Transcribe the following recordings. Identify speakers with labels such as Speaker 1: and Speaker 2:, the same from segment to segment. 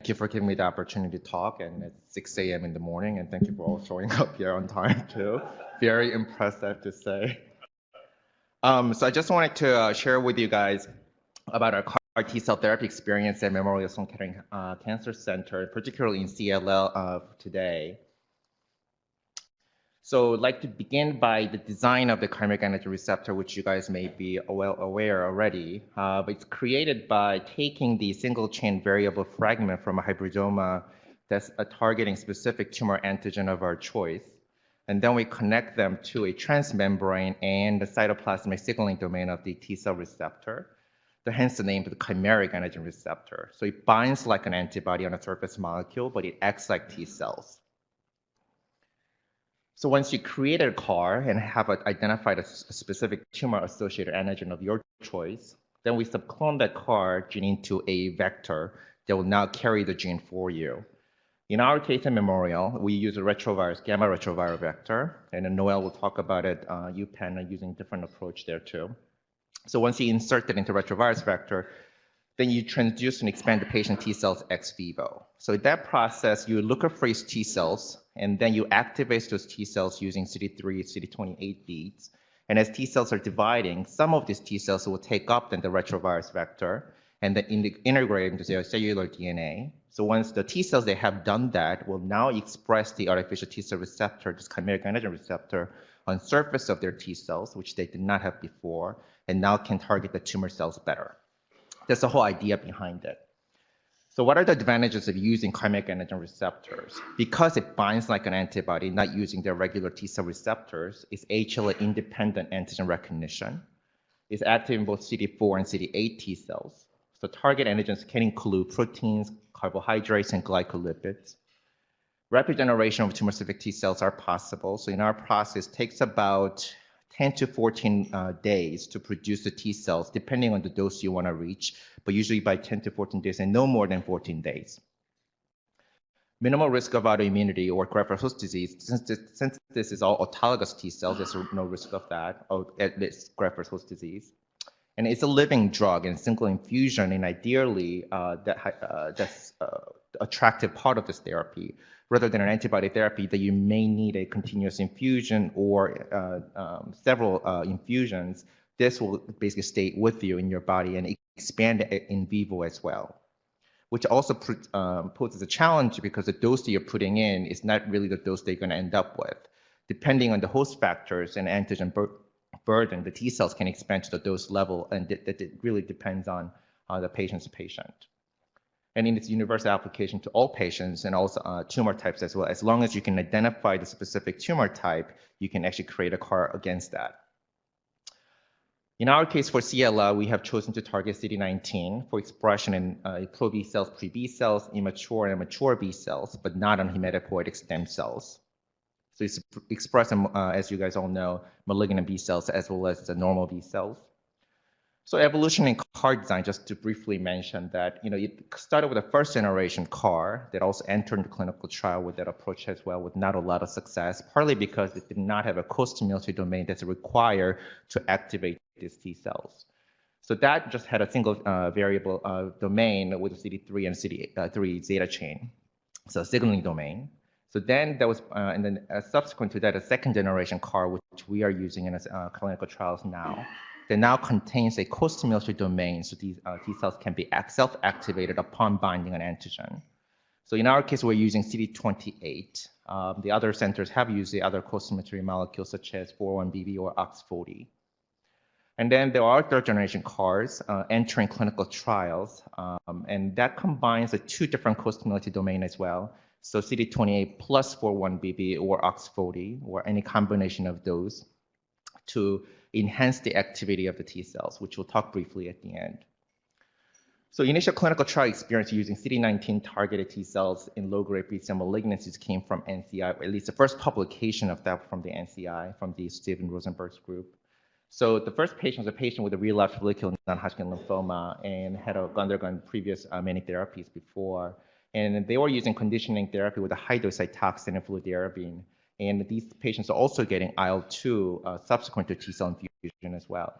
Speaker 1: Thank you for giving me the opportunity to talk, and it's 6 a.m. in the morning, and thank you for all showing up here on time too. Very impressed, I have to say. So I just wanted to share with you guys about our CAR T cell therapy experience at Memorial Sloan Kettering Cancer Center, particularly in CLL today. So I'd like to begin by the design of the chimeric antigen receptor, which you guys may be well aware already. But it's created by taking the single chain variable fragment from a hybridoma that's targeting specific tumor antigen of our choice. And then we connect them to a transmembrane and the cytoplasmic signaling domain of the T cell receptor. Hence the name of the chimeric antigen receptor. So it binds like an antibody on a surface molecule, but it acts like T cells. So once you create a CAR and have identified a specific tumor-associated antigen of your choice, then we subclone that CAR gene into a vector that will now carry the gene for you. In our case in Memorial, we use a retrovirus, gamma retroviral vector, and then Noel will talk about it, UPenn, using different approach there too. So once you insert it into retrovirus vector, then you transduce and expand the patient T cells ex vivo. So in that process, you leukaphrase T cells, and then you activate those T cells using CD3, CD28 beads. And as T cells are dividing, some of these T cells will take up then the retrovirus vector and then integrate into their cellular DNA. So once the T cells, they have done that, will now express the artificial T cell receptor, this chimeric antigen receptor, on surface of their T cells, which they did not have before, and now can target the tumor cells better. That's the whole idea behind it. So what are the advantages of using chimeric antigen receptors? Because it binds like an antibody, not using their regular T cell receptors, it's HLA-independent antigen recognition. It's active in both CD4 and CD8 T cells. So target antigens can include proteins, carbohydrates, and glycolipids. Rapid generation of tumor-specific T cells are possible. So in our process, it takes about 10 to 14 days to produce the T cells, depending on the dose you want to reach, but usually by 10 to 14 days and no more than 14 days. Minimal risk of autoimmunity or graft-versus-host disease. Since this is all autologous T cells, there's no risk of that, or at least graft-versus-host disease. And it's a living drug and single infusion, and ideally that's attractive part of this therapy, rather than an antibody therapy that you may need a continuous infusion or several infusions. This will basically stay with you in your body and expand in vivo as well, which also poses a challenge because the dose that you're putting in is not really the dose that you're going to end up with. Depending on the host factors and antigen burden, the T cells can expand to the dose level, and it really depends on the patient's patient. And in its universal application to all patients and also tumor types as well. As long as you can identify the specific tumor type, you can actually create a CAR against that. In our case for CLL, we have chosen to target CD19 for expression in pro B cells, pre B cells, immature and mature B cells, but not on hematopoietic stem cells. So it's expressed, as you guys all know, malignant B cells as well as the normal B cells. So evolution in CAR design, just to briefly mention that, it started with a first generation CAR that also entered into clinical trial with that approach as well, with not a lot of success, partly because it did not have a co-stimulatory domain that's required to activate these T cells. So that just had a single variable domain with CD3 and CD3 zeta chain, so signaling domain. So then there was, and then subsequent to that, a second generation CAR, which we are using in clinical trials now, that now contains a co-stimulatory domain, so these T cells can be self-activated upon binding an antigen. So in our case, we're using CD28. The other centers have used the other co-stimulatory molecules such as 4-1BB or OX40. And then there are third generation CARs entering clinical trials, and that combines the two different co-stimulatory domain as well. So CD28 plus 4-1BB or OX40 or any combination of those to enhance the activity of the T cells, which we'll talk briefly at the end. So initial clinical trial experience using CD19 targeted T cells in low-grade B-cell malignancies came from NCI, or at least the first publication of that from the NCI, from the Steven Rosenberg's group. So the first patient was a patient with a relapsed follicular non-Hodgkin lymphoma and had undergone previous many therapies before. And they were using conditioning therapy with a high-dose Cytoxan and fludarabine. And these patients are also getting IL-2 subsequent to T-cell infusion as well.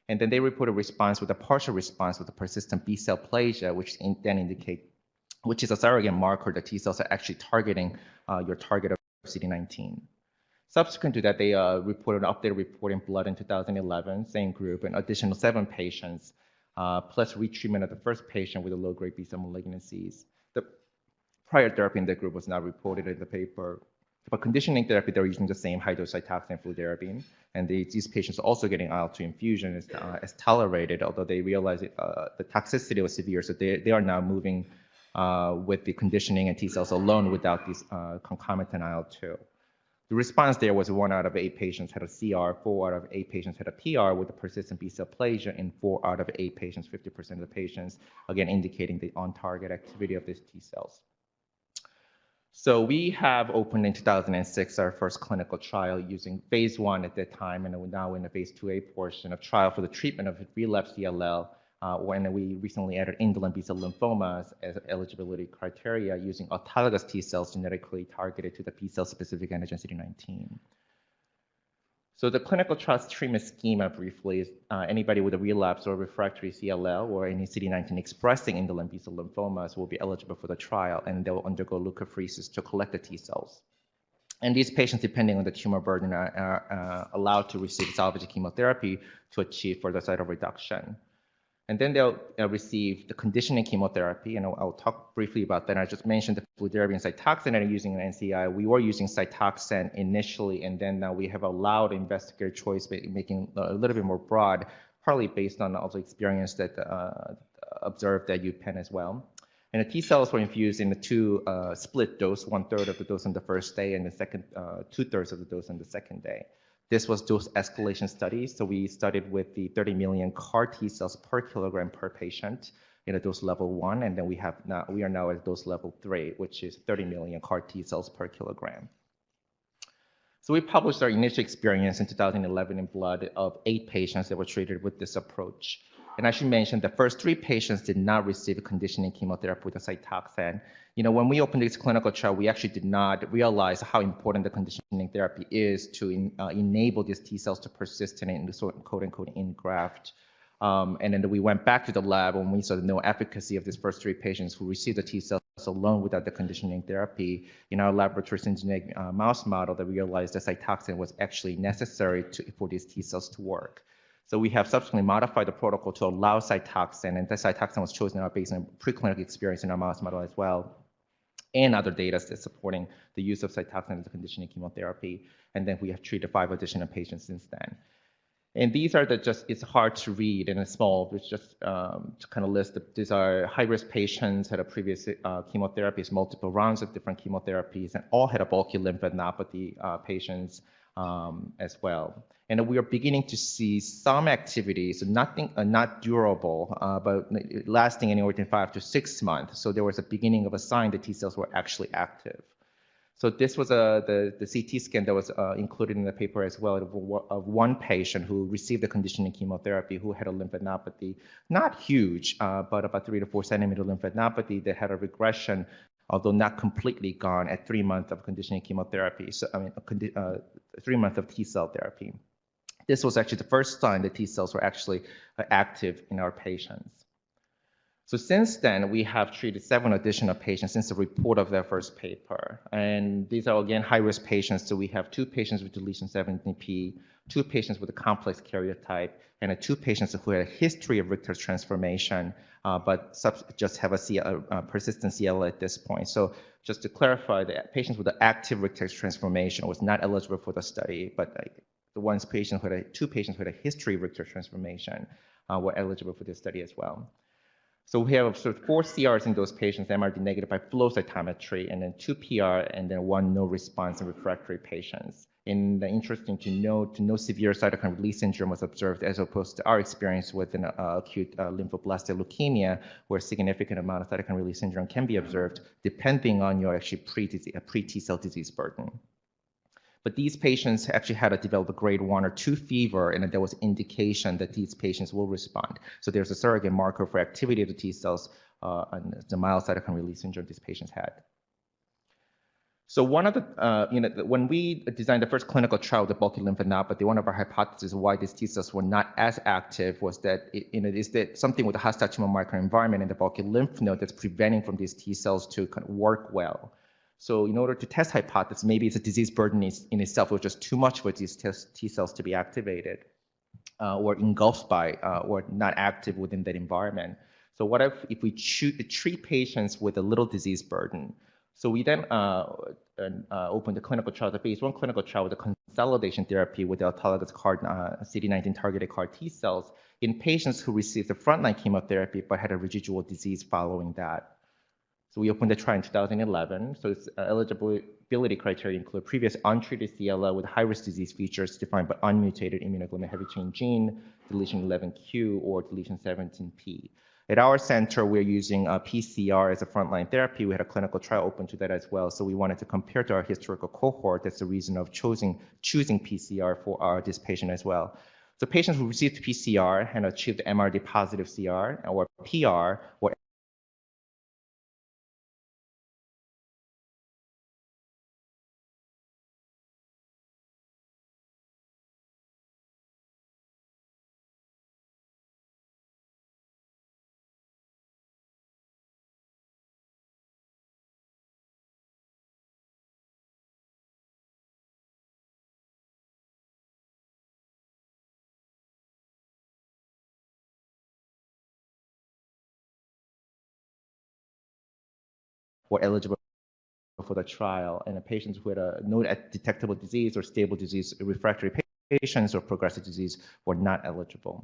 Speaker 1: And then they reported response with a partial response with a persistent B-cell plasia, which then indicate which is a surrogate marker that T cells are actually targeting your target of CD19. Subsequent to that, they reported an updated report in Blood in 2011, same group, an additional 7 patients, plus retreatment of the first patient with a low-grade B-cell malignancies. The prior therapy in that group was not reported in the paper. For conditioning therapy, they're using the same high-dose Cytoxan fludarabine, and these patients are also getting IL-2 infusion as tolerated, although they realized the toxicity was severe, so they are now moving with the conditioning and T cells alone without these concomitant IL-2. The response there was 1 out of 8 patients had a CR, 4 out of 8 patients had a PR with a persistent B-cell aplasia, and 4 out of 8 patients, 50% of the patients, again indicating the on-target activity of these T cells. So we have opened in 2006 our first clinical trial using phase 1 at that time, and we're now in the phase 2A portion of trial for the treatment of relapsed CLL, when we recently added indolent B-cell lymphomas as eligibility criteria using autologous T cells genetically targeted to the B-cell specific antigen CD19. So the clinical trial treatment schema briefly is anybody with a relapse or refractory CLL or any CD19 expressing indolent B-cell lymphomas will be eligible for the trial, and they'll undergo leukapheresis to collect the T cells. And these patients, depending on the tumor burden, are allowed to receive salvage chemotherapy to achieve further cytoreduction. And then they'll receive the conditioning chemotherapy, and I'll talk briefly about that. I just mentioned the fludarabine and Cytoxan that are using an NCI. We were using Cytoxan initially, and then now we have allowed investigator choice, making a little bit more broad, partly based on also experience that observed at UPenn as well. And the T cells were infused in the 2 split dose, 1/3 of the dose on the first day, and the second 2/3 of the dose on the second day. This was dose escalation study, so we studied with the 30 million CAR T cells per kilogram per patient in a dose level 1, and then we are now at dose level 3, which is 30 million CAR T cells per kilogram. So we published our initial experience in 2011 in Blood of 8 patients that were treated with this approach. And I should mention the first 3 patients did not receive conditioning chemotherapy with the Cytoxan. You know, when we opened this clinical trial, we actually did not realize how important the conditioning therapy is to enable these T cells to persist in the sort of quote-unquote engraft. And then we went back to the lab when we saw no efficacy of these first 3 patients who received the T cells alone without the conditioning therapy. In our laboratory syngeneic mouse model, that we realized that Cytoxan was actually necessary for these T cells to work. So we have subsequently modified the protocol to allow Cytoxan, and the Cytoxan was chosen based on preclinical experience in our mouse model as well, and other data that's supporting the use of Cytoxan as a conditioning chemotherapy. And then we have treated 5 additional patients since then. And these are it's hard to read and it's small, it's just to kind of list, these are high-risk patients, had a previous chemotherapies, multiple rounds of different chemotherapies, and all had a bulky lymphadenopathy patients as well. And we are beginning to see some activity, so nothing, not durable, but lasting anywhere between 5 to 6 months. So there was a beginning of a sign that T cells were actually active. So this was the CT scan that was included in the paper as well of 1 patient who received the conditioning chemotherapy who had a lymphadenopathy, not huge, but about 3 to 4 centimeter lymphadenopathy that had a regression, although not completely gone at 3 months of conditioning chemotherapy. So I mean, 3 months of T cell therapy. This was actually the first sign that T cells were actually active in our patients. So since then, we have treated 7 additional patients since the report of their first paper. And these are, again, high-risk patients. So we have 2 patients with deletion 17p, 2 patients with a complex karyotype, and 2 patients who had a history of Richter's transformation, but just have a persistent CLL at this point. So just to clarify, the patients with the active Richter's transformation was not eligible for the study, but the 2 patients who had a history of Richter's transformation were eligible for this study as well. So we have sort of 4 CRs in those patients, MRD negative by flow cytometry, and then 2 PR, and then 1 no response in refractory patients. And interesting to note, no severe cytokine release syndrome was observed, as opposed to our experience with an acute lymphoblastic leukemia, where a significant amount of cytokine release syndrome can be observed, depending on your actually pre-T cell disease burden. But these patients actually had to develop a grade 1 or 2 fever, and there was indication that these patients will respond. So there's a surrogate marker for activity of the T cells and the mild cytokine release syndrome these patients had. So one of the, when we designed the first clinical trial, the bulky lymphadenopathy, one of our hypotheses why these T cells were not as active was that, is that something with the hostile tumor microenvironment in the bulky lymph node that's preventing from these T cells to kind of work well. So in order to test hypothesis, maybe it's a disease burden in itself, which is too much for these T cells to be activated or engulfed by or not active within that environment. So what if we treat patients with a little disease burden? So we then opened the clinical trial, the phase 1 clinical trial with a consolidation therapy with the autologous CAR CD19 targeted CAR T cells in patients who received the frontline chemotherapy but had a residual disease following that. So we opened the trial in 2011. So its eligibility criteria include previous untreated CLL with high-risk disease features defined by unmutated immunoglobulin heavy chain gene, deletion 11q, or deletion 17p. At our center, we're using PCR as a frontline therapy. We had a clinical trial open to that as well. So we wanted to compare to our historical cohort. That's the reason of choosing PCR for this patient as well. So patients who received PCR and achieved MRD positive CR or PR were eligible for the trial, and the patients with no detectable disease or stable disease, refractory patients or progressive disease were not eligible.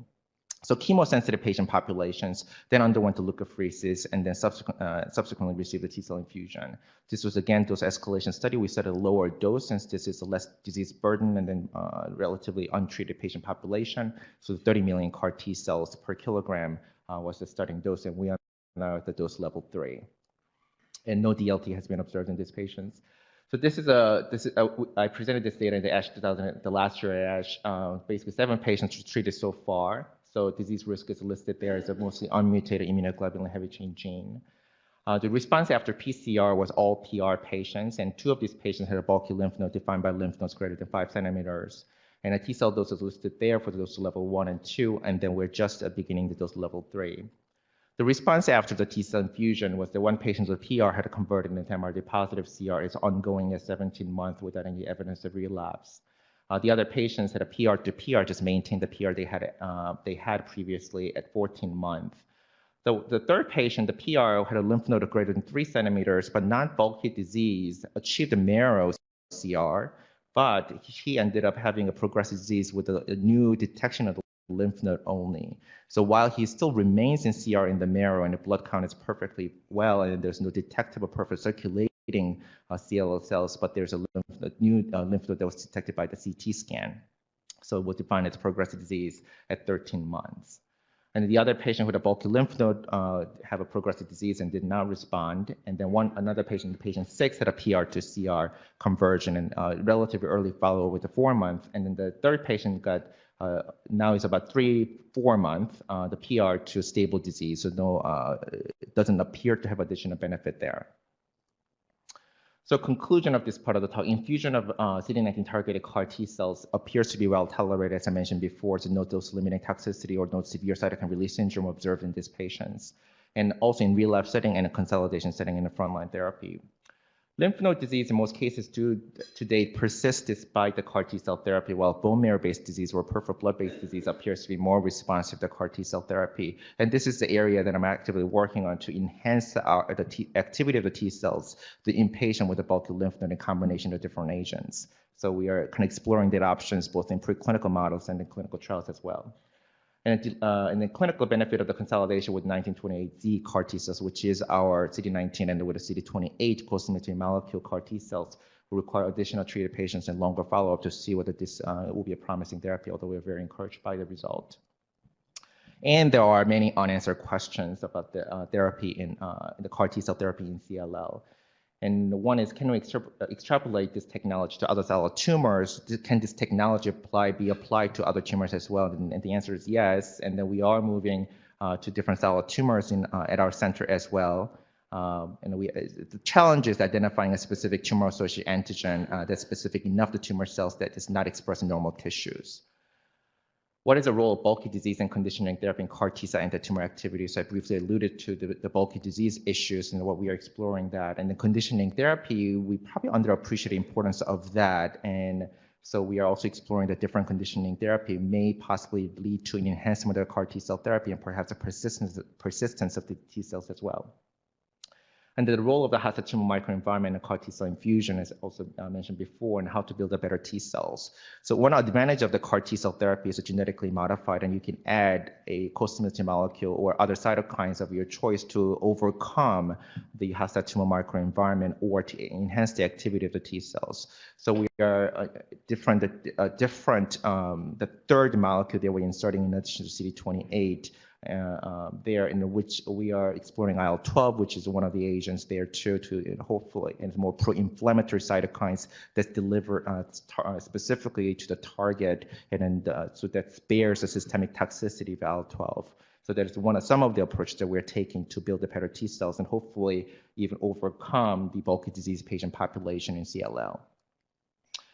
Speaker 1: So chemosensitive patient populations then underwent the leukapheresis and then subsequently received the T-cell infusion. This was again dose escalation study. We set a lower dose since this is a less disease burden and then relatively untreated patient population. So 30 million CAR T cells per kilogram was the starting dose, and we are now at the dose level 3. And no DLT has been observed in these patients. So I presented this data in the ASH 2000, the last year at ASH. Basically, 7 patients were treated so far. So disease risk is listed there as a mostly unmutated immunoglobulin heavy chain gene. The response after PCR was all PR patients, and 2 of these patients had a bulky lymph node defined by lymph nodes greater than 5 centimeters. And a T cell dose is listed there for the dose level 1 and 2, and then we're just beginning the dose level 3. The response after the T-cell infusion was that 1 patient with PR had converted into MRD positive CR is ongoing at 17 months without any evidence of relapse. The other patients had a PR to PR, just maintained the PR they had previously at 14 months. The third patient, the PR, had a lymph node greater than 3 centimeters, but not bulky disease, achieved a marrow CR, but he ended up having a progressive disease with a new detection of the lymph node only. So while he still remains in CR in the marrow and the blood count is perfectly well and there's no detectable perfect circulating CLL cells, but there's a new lymph node that was detected by the CT scan. So it was defined as progressive disease at 13 months. And the other patient with a bulky lymph node have a progressive disease and did not respond. And then another patient, patient 6, had a PR to CR conversion and relatively early follow-up with the 4 months. And then the third patient got now is about 3-4 months, the PR to stable disease. So it doesn't appear to have additional benefit there. So conclusion of this part of the talk, infusion of CD19 targeted CAR T cells appears to be well tolerated, as I mentioned before, so no dose limiting toxicity or no severe cytokine release syndrome observed in these patients, and also in relapse setting and a consolidation setting in the frontline therapy. Lymph node disease in most cases to date persists despite the CAR T cell therapy, while bone marrow-based disease or peripheral blood-based disease appears to be more responsive to CAR T cell therapy. And this is the area that I'm actively working on to enhance the activity of the T cells in patient with a bulky lymph node in combination of different agents. So we are kind of exploring that options both in preclinical models and in clinical trials as well. And the clinical benefit of the consolidation with 1928Z CAR T cells, which is our CD19 and with a CD28 co-stimulating molecule CAR T cells, will require additional treated patients and longer follow-up to see whether this will be a promising therapy, although we're very encouraged by the result. And there are many unanswered questions about the therapy in the CAR T cell therapy in CLL. And one is, can we extrapolate this technology to other solid tumors? Can this technology be applied to other tumors as well? And the answer is yes. And then we are moving to different solid tumors at our center as well. And the challenge is identifying a specific tumor-associated antigen that's specific enough to tumor cells that is not expressed in normal tissues. What is the role of bulky disease and conditioning therapy in CAR T-cell anti-tumor activity? So I briefly alluded to the bulky disease issues and what we are exploring that. And the conditioning therapy, we probably underappreciate the importance of that. And so we are also exploring that different conditioning therapy may possibly lead to an enhancement of CAR T-cell therapy and perhaps a persistence of the T-cells as well. And the role of the host tumor microenvironment in CAR T-cell infusion is also mentioned before, and how to build a better T-cells. So one advantage of the CAR T-cell therapy is genetically modified, and you can add a co-stimulatory molecule or other cytokines of your choice to overcome the host tumor microenvironment or to enhance the activity of the T-cells. So we are the third molecule that we're inserting in addition to CD28 there, in which we are exploring IL-12, which is one of the agents there too, to hopefully, and more pro-inflammatory cytokines that deliver specifically to the target, and then so that spares the systemic toxicity of IL-12. So that is some of the approaches that we're taking to build the better T cells and hopefully even overcome the bulky disease patient population in CLL.